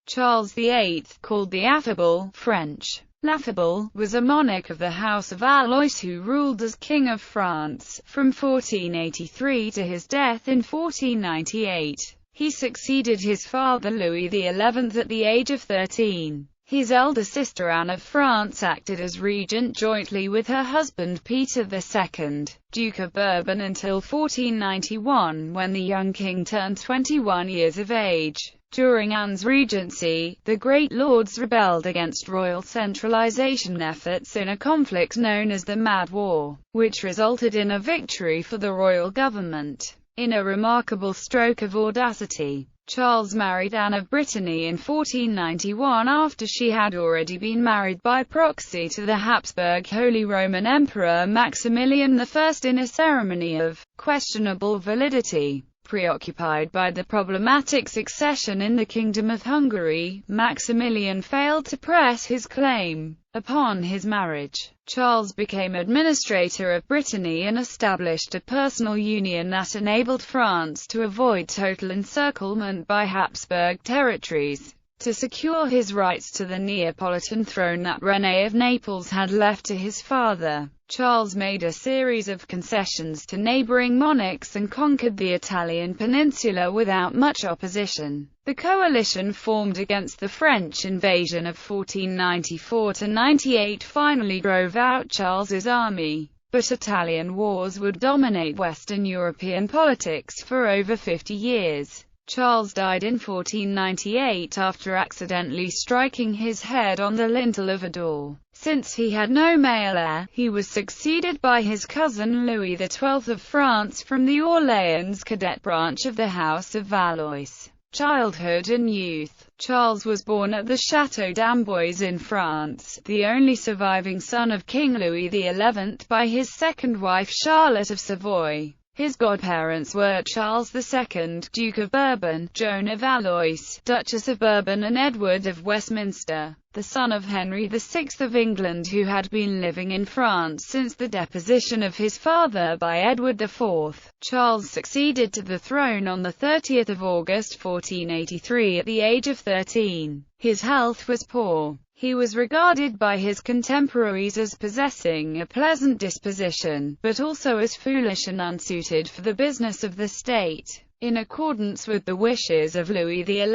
Charles VIII, called the Affable (French, L'Affable), was a monarch of the House of Valois who ruled as King of France, from 1483 to his death in 1498. He succeeded his father Louis XI at the age of 13. His elder sister Anne of France acted as regent jointly with her husband Peter II, Duke of Bourbon, until 1491, when the young king turned 21 years of age. During Anne's regency, the great lords rebelled against royal centralization efforts in a conflict known as the Mad War, which resulted in a victory for the royal government. In a remarkable stroke of audacity, Charles married Anne of Brittany in 1491 after she had already been married by proxy to the Habsburg Holy Roman Emperor Maximilian I in a ceremony of questionable validity. Preoccupied by the problematic succession in the Kingdom of Hungary, Maximilian failed to press his claim. Upon his marriage, Charles became administrator of Brittany and established a personal union that enabled France to avoid total encirclement by Habsburg territories. To secure his rights to the Neapolitan throne that René of Naples had left to his father, Charles made a series of concessions to neighboring monarchs and conquered the Italian peninsula without much opposition. The coalition formed against the French invasion of 1494–98 finally drove out Charles's army, but Italian wars would dominate Western European politics for over 50 years. Charles died in 1498 after accidentally striking his head on the lintel of a door. Since he had no male heir, he was succeeded by his cousin Louis XII of France from the Orléans cadet branch of the House of Valois. Childhood and youth. Charles was born at the Château d'Amboise in France, the only surviving son of King Louis XI by his second wife Charlotte of Savoy. His godparents were Charles II, Duke of Bourbon, Joan of Valois, Duchess of Bourbon, and Edward of Westminster, the son of Henry VI of England, who had been living in France since the deposition of his father by Edward IV. Charles succeeded to the throne on 30 August 1483 at the age of 13. His health was poor. He was regarded by his contemporaries as possessing a pleasant disposition, but also as foolish and unsuited for the business of the state. In accordance with the wishes of Louis XI,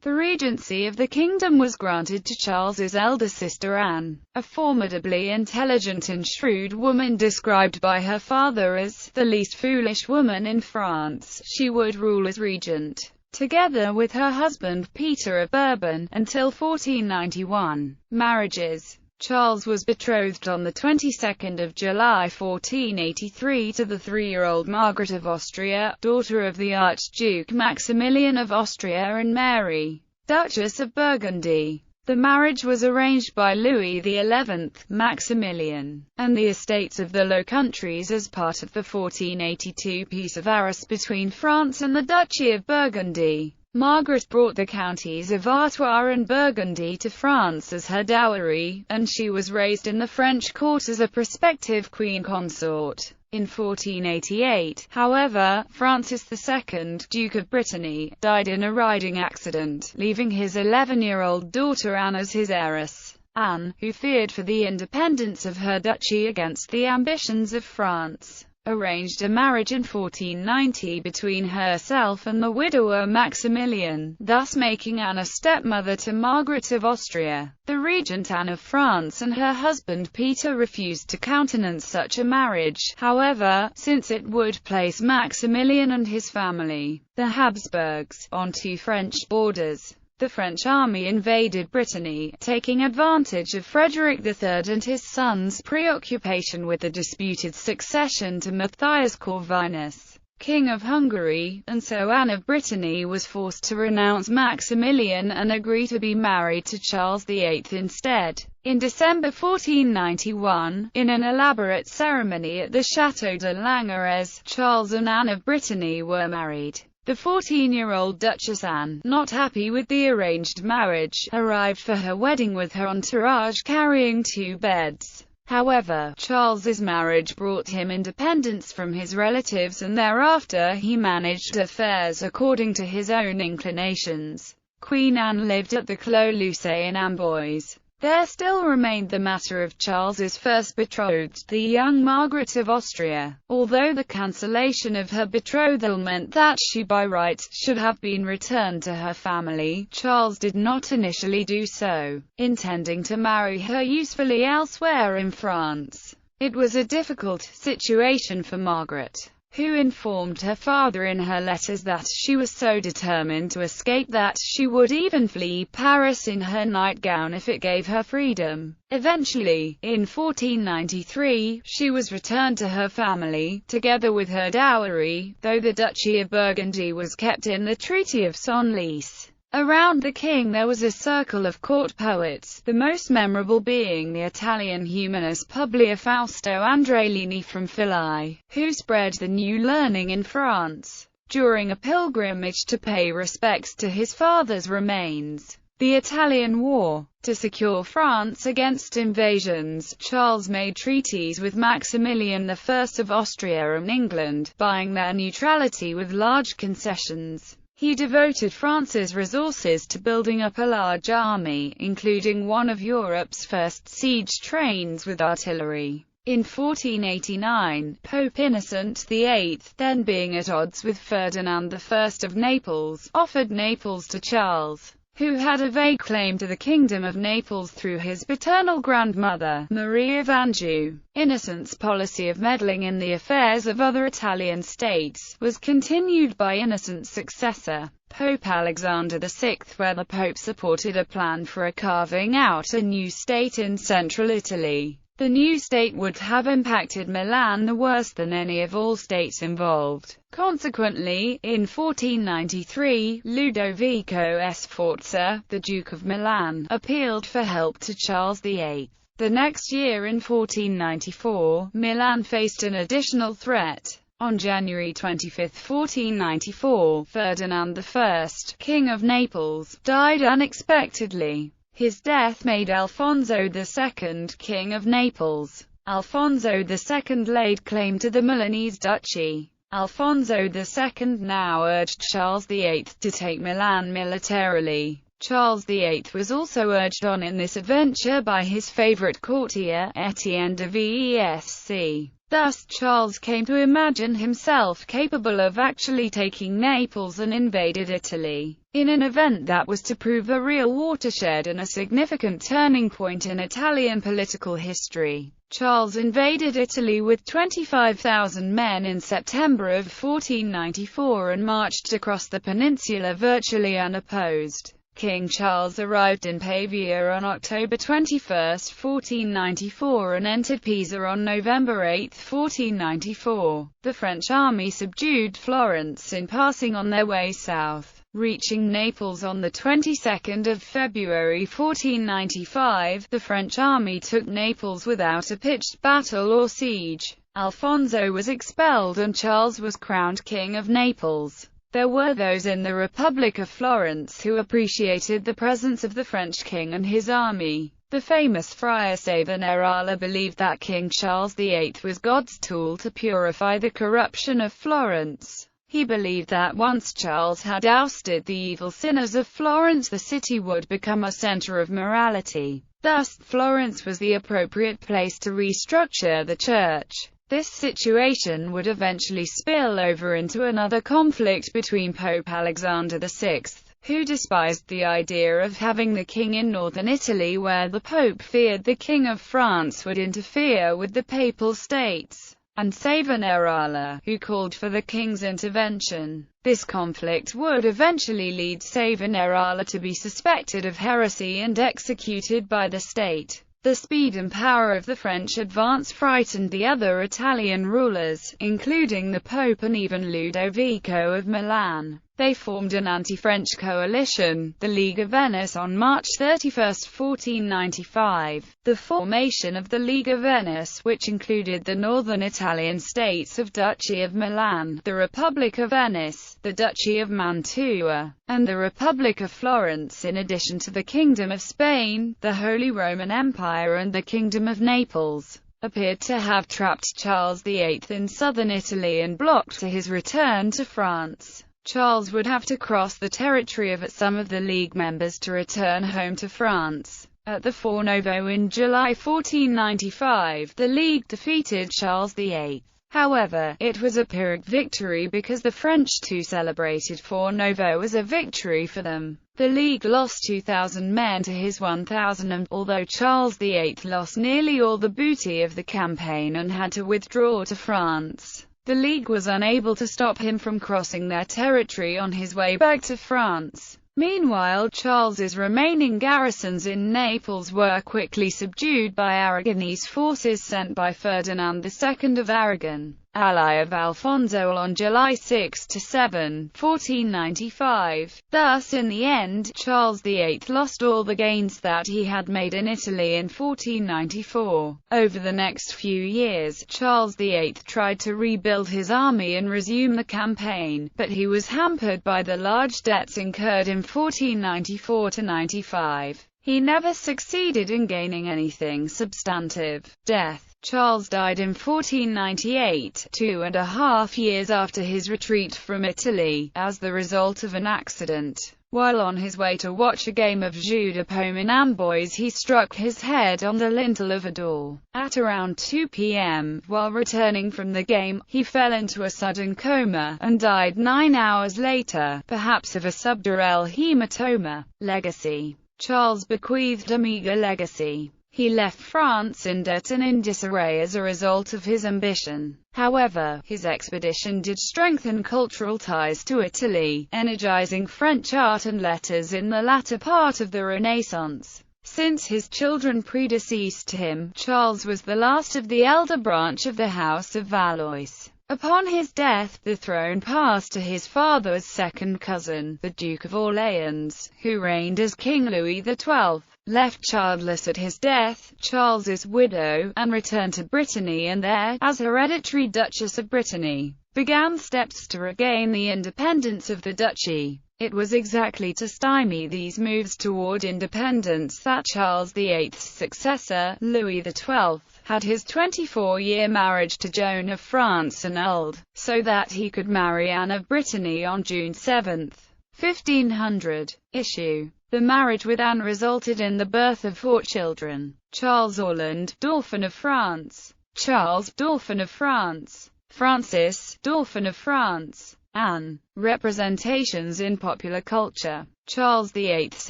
the regency of the kingdom was granted to Charles's elder sister Anne, a formidably intelligent and shrewd woman described by her father as the least foolish woman in France. She would rule as regent, together with her husband Peter of Bourbon, until 1491. Marriages. Charles was betrothed on the 22nd of July 1483 to the 3-year-old Margaret of Austria, daughter of the Archduke Maximilian of Austria and Mary, Duchess of Burgundy. The marriage was arranged by Louis XI, Maximilian, and the estates of the Low Countries as part of the 1482 Peace of Arras between France and the Duchy of Burgundy. Margaret brought the counties of Artois and Burgundy to France as her dowry, and she was raised in the French court as a prospective queen consort. In 1488, however, Francis II, Duke of Brittany, died in a riding accident, leaving his 11-year-old daughter Anne as his heiress. Anne, who feared for the independence of her duchy against the ambitions of France, arranged a marriage in 1490 between herself and the widower Maximilian, thus making Anne a stepmother to Margaret of Austria. The regent Anne of France and her husband Peter refused to countenance such a marriage, however, since it would place Maximilian and his family, the Habsburgs, on two French borders. The French army invaded Brittany, taking advantage of Frederick III and his son's preoccupation with the disputed succession to Matthias Corvinus, King of Hungary, and so Anne of Brittany was forced to renounce Maximilian and agree to be married to Charles VIII instead. In December 1491, in an elaborate ceremony at the Château de Langeres, Charles and Anne of Brittany were married. The 14-year-old Duchess Anne, not happy with the arranged marriage, arrived for her wedding with her entourage carrying 2 beds. However, Charles's marriage brought him independence from his relatives, and thereafter he managed affairs according to his own inclinations. Queen Anne lived at the Clos Lucé in Amboise. There still remained the matter of Charles's first betrothed, the young Margaret of Austria. Although the cancellation of her betrothal meant that she by rights should have been returned to her family, Charles did not initially do so, intending to marry her usefully elsewhere in France. It was a difficult situation for Margaret, who informed her father in her letters that she was so determined to escape that she would even flee Paris in her nightgown if it gave her freedom. Eventually, in 1493, she was returned to her family, together with her dowry, though the Duchy of Burgundy was kept in the Treaty of Senlis. Around the king there was a circle of court poets, the most memorable being the Italian humanist Publio Fausto Andrelini from Filai, who spread the new learning in France. During a pilgrimage to pay respects to his father's remains, the Italian War, to secure France against invasions, Charles made treaties with Maximilian I of Austria and England, buying their neutrality with large concessions. He devoted France's resources to building up a large army, including one of Europe's first siege trains with artillery. In 1489, Pope Innocent VIII, then being at odds with Ferdinand I of Naples, offered Naples to Charles, who had a vague claim to the Kingdom of Naples through his paternal grandmother, Maria of Anjou. Innocent's policy of meddling in the affairs of other Italian states was continued by Innocent's successor, Pope Alexander VI, where the Pope supported a plan for carving out a new state in central Italy. The new state would have impacted Milan the worse than any of all states involved. Consequently, in 1493, Ludovico Sforza, the Duke of Milan, appealed for help to Charles VIII. The next year in 1494, Milan faced an additional threat. On January 25, 1494, Ferdinand I, King of Naples, died unexpectedly. His death made Alfonso II King of Naples. Alfonso II laid claim to the Milanese duchy. Alfonso II now urged Charles VIII to take Milan militarily. Charles VIII was also urged on in this adventure by his favorite courtier, Etienne de Vesc. Thus, Charles came to imagine himself capable of actually taking Naples and invaded Italy, in an event that was to prove a real watershed and a significant turning point in Italian political history. Charles invaded Italy with 25,000 men in September of 1494 and marched across the peninsula virtually unopposed. King Charles arrived in Pavia on October 21, 1494 and entered Pisa on November 8, 1494. The French army subdued Florence in passing on their way south, reaching Naples on the 22nd of February 1495. The French army took Naples without a pitched battle or siege. Alfonso was expelled and Charles was crowned King of Naples. There were those in the Republic of Florence who appreciated the presence of the French king and his army. The famous friar Savonarola believed that King Charles VIII was God's tool to purify the corruption of Florence. He believed that once Charles had ousted the evil sinners of Florence, the city would become a center of morality. Thus, Florence was the appropriate place to restructure the church. This situation would eventually spill over into another conflict between Pope Alexander VI, who despised the idea of having the king in northern Italy, where the Pope feared the King of France would interfere with the Papal States, and Savonarola, who called for the king's intervention. This conflict would eventually lead Savonarola to be suspected of heresy and executed by the state. The speed and power of the French advance frightened the other Italian rulers, including the Pope and even Ludovico of Milan. They formed an anti-French coalition, the League of Venice, on March 31, 1495. The formation of the League of Venice, which included the northern Italian states of Duchy of Milan, the Republic of Venice, the Duchy of Mantua, and the Republic of Florence, in addition to the Kingdom of Spain, the Holy Roman Empire and the Kingdom of Naples, appeared to have trapped Charles VIII in southern Italy and blocked his return to France. Charles would have to cross the territory of some of the League members to return home to France. At the Fournovo in July 1495, the League defeated Charles VIII. However, it was a Pyrrhic victory because the French too celebrated Fournovo as a victory for them. The League lost 2,000 men to his 1,000 and, although Charles VIII lost nearly all the booty of the campaign and had to withdraw to France, the League was unable to stop him from crossing their territory on his way back to France. Meanwhile, Charles's remaining garrisons in Naples were quickly subdued by Aragonese forces sent by Ferdinand II of Aragon, ally of Alfonso, on July 6–7, 1495. Thus, in the end, Charles VIII lost all the gains that he had made in Italy in 1494. Over the next few years, Charles VIII tried to rebuild his army and resume the campaign, but he was hampered by the large debts incurred in 1494–95. He never succeeded in gaining anything substantive. Death. Charles died in 1498, 2.5 years after his retreat from Italy, as the result of an accident. While on his way to watch a game of jeu de paume in Amboise, he struck his head on the lintel of a door. At around 2 p.m., while returning from the game, he fell into a sudden coma, and died 9 hours later, perhaps of a subdural hematoma. Legacy. Charles bequeathed a meager legacy. He left France in debt and in disarray as a result of his ambition. However, his expedition did strengthen cultural ties to Italy, energizing French art and letters in the latter part of the Renaissance. Since his children predeceased him, Charles was the last of the elder branch of the House of Valois. Upon his death, the throne passed to his father's second cousin, the Duke of Orleans, who reigned as King Louis XII. Left childless at his death, Charles's widow, and returned to Brittany and there, as hereditary Duchess of Brittany, began steps to regain the independence of the duchy. It was exactly to stymie these moves toward independence that Charles VIII's successor, Louis XII, had his 24-year marriage to Joan of France annulled, so that he could marry Anne of Brittany on June 7, 1500. Issue. The marriage with Anne resulted in the birth of 4 children. Charles Orland, Dauphin of France. Charles, Dauphin of France. Francis, Dauphin of France. Anne. Representations in popular culture. Charles VIII's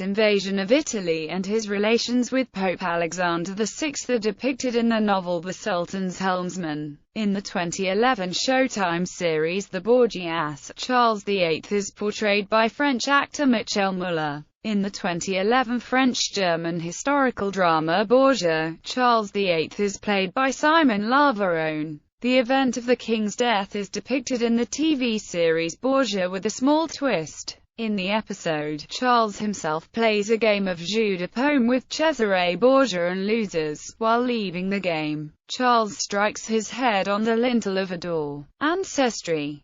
invasion of Italy and his relations with Pope Alexander VI are depicted in the novel The Sultan's Helmsman. In the 2011 Showtime series The Borgias, Charles VIII is portrayed by French actor Michel Muller. In the 2011 French-German historical drama Borgia, Charles VIII is played by Simon Laveron. The event of the king's death is depicted in the TV series Borgia with a small twist. In the episode, Charles himself plays a game of jeu de paume with Cesare Borgia and loses. While leaving the game, Charles strikes his head on the lintel of a door. Ancestry.